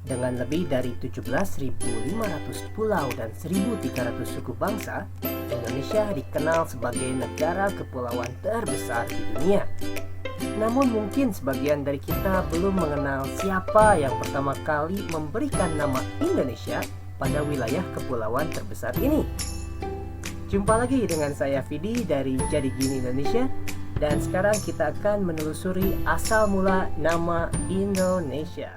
Dengan lebih dari 17.500 pulau dan 1.300 suku bangsa, Indonesia dikenal sebagai negara kepulauan terbesar di dunia. Namun mungkin sebagian dari kita belum mengenal siapa yang pertama kali memberikan nama Indonesia pada wilayah kepulauan terbesar ini. Jumpa lagi dengan saya Vidi dari Jadi Gini Indonesia, dan sekarang kita akan menelusuri asal mula nama Indonesia.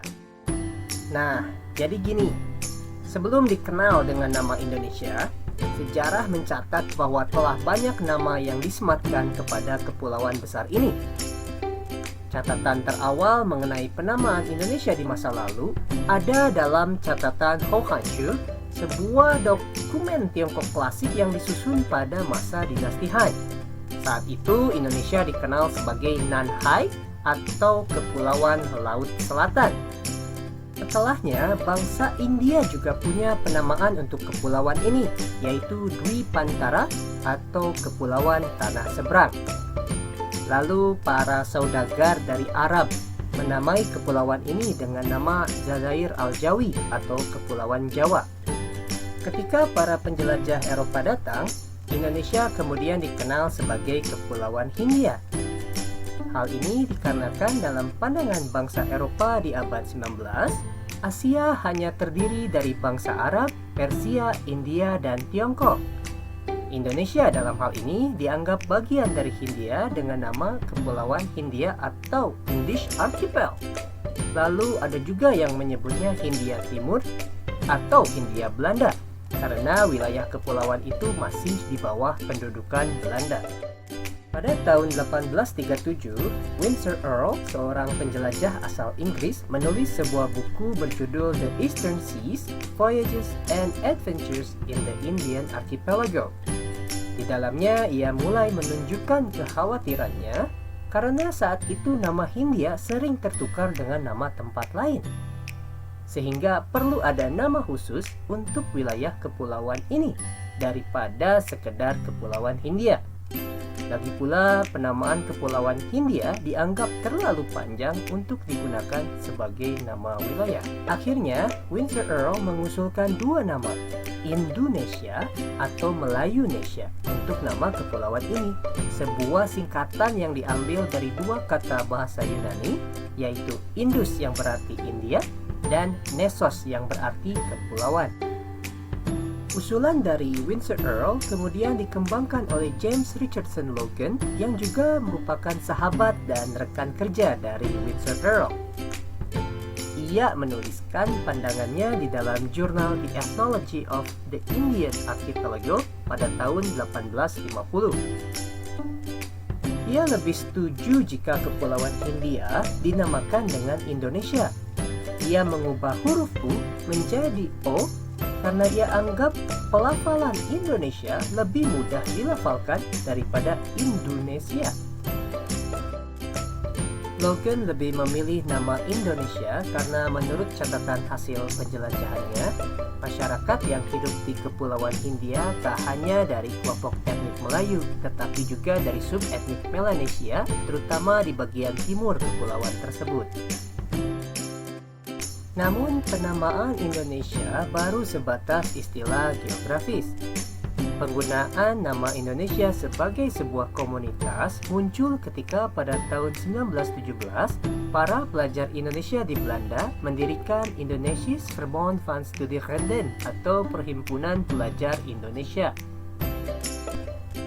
Nah, jadi gini, sebelum dikenal dengan nama Indonesia, sejarah mencatat bahwa telah banyak nama yang disematkan kepada kepulauan besar ini. Catatan terawal mengenai penamaan Indonesia di masa lalu ada dalam catatan Hohanshu, sebuah dokumen Tiongkok klasik yang disusun pada masa dinasti Han. Saat itu Indonesia dikenal sebagai Nanhai atau Kepulauan Laut Selatan. Setelahnya, bangsa India juga punya penamaan untuk kepulauan ini, yaitu Dwi Pantara atau Kepulauan Tanah Seberang. Lalu para saudagar dari Arab menamai kepulauan ini dengan nama Jazair Al-Jawi atau Kepulauan Jawa. Ketika para penjelajah Eropa datang, Indonesia kemudian dikenal sebagai Kepulauan Hindia. Hal ini dikarenakan dalam pandangan bangsa Eropa di abad 19, Asia hanya terdiri dari bangsa Arab, Persia, India, dan Tiongkok. Indonesia dalam hal ini dianggap bagian dari Hindia dengan nama Kepulauan Hindia atau Indisch Archipel. Lalu ada juga yang menyebutnya Hindia Timur atau Hindia Belanda, karena wilayah kepulauan itu masih di bawah pendudukan Belanda. Pada tahun 1837, Winsor Earl, seorang penjelajah asal Inggris, menulis sebuah buku berjudul The Eastern Seas, Voyages and Adventures in the Indian Archipelago. Di dalamnya, ia mulai menunjukkan kekhawatirannya karena saat itu nama Hindia sering tertukar dengan nama tempat lain. Sehingga perlu ada nama khusus untuk wilayah kepulauan ini daripada sekedar Kepulauan Hindia. Lagi pula, penamaan Kepulauan Hindia dianggap terlalu panjang untuk digunakan sebagai nama wilayah. Akhirnya, Winsor Earl mengusulkan dua nama, Indonesia atau Melayunesia, untuk nama kepulauan ini. Sebuah singkatan yang diambil dari dua kata bahasa Yunani, yaitu Indus yang berarti India, dan Nesos yang berarti kepulauan. Usulan dari Winsor Earl kemudian dikembangkan oleh James Richardson Logan yang juga merupakan sahabat dan rekan kerja dari Winsor Earl. Ia menuliskan pandangannya di dalam jurnal The Ethnology of the Indian Archipelago pada tahun 1850. Ia lebih setuju jika Kepulauan Hindia dinamakan dengan Indonesia. Ia mengubah huruf U menjadi O karena ia anggap pelafalan Indonesia lebih mudah dilafalkan daripada Indonesia. Logan lebih memilih nama Indonesia karena menurut catatan hasil penjelajahannya, masyarakat yang hidup di Kepulauan Hindia tak hanya dari kelompok etnik Melayu, tetapi juga dari subetnik Melanesia, terutama di bagian timur kepulauan tersebut. Namun penamaan Indonesia baru sebatas istilah geografis. Penggunaan nama Indonesia sebagai sebuah komunitas muncul ketika pada tahun 1917 para pelajar Indonesia di Belanda mendirikan Indonesisch Verbond van Studierenden atau Perhimpunan Pelajar Indonesia.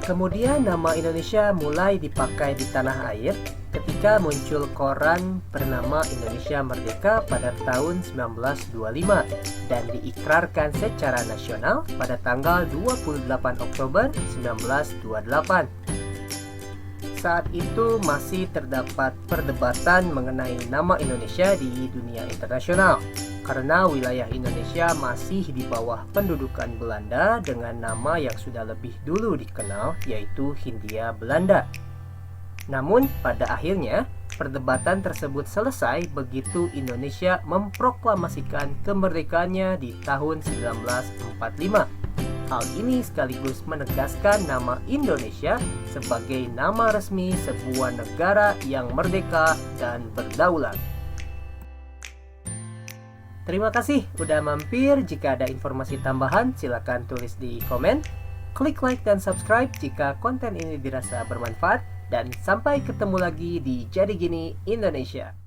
Kemudian nama Indonesia mulai dipakai di tanah air ketika muncul koran bernama Indonesia Merdeka pada tahun 1925 dan diikrarkan secara nasional pada tanggal 28 Oktober 1928. Saat itu masih terdapat perdebatan mengenai nama Indonesia di dunia internasional karena wilayah Indonesia masih di bawah pendudukan Belanda dengan nama yang sudah lebih dulu dikenal, yaitu Hindia Belanda. Namun pada akhirnya perdebatan tersebut selesai begitu Indonesia memproklamasikan kemerdekaannya di tahun 1945. Hal ini sekaligus menegaskan nama Indonesia sebagai nama resmi sebuah negara yang merdeka dan berdaulat. Terima kasih udah mampir. Jika ada informasi tambahan, silakan tulis di komen. Klik like dan subscribe jika konten ini dirasa bermanfaat. Dan sampai ketemu lagi di Jadi Gini Indonesia.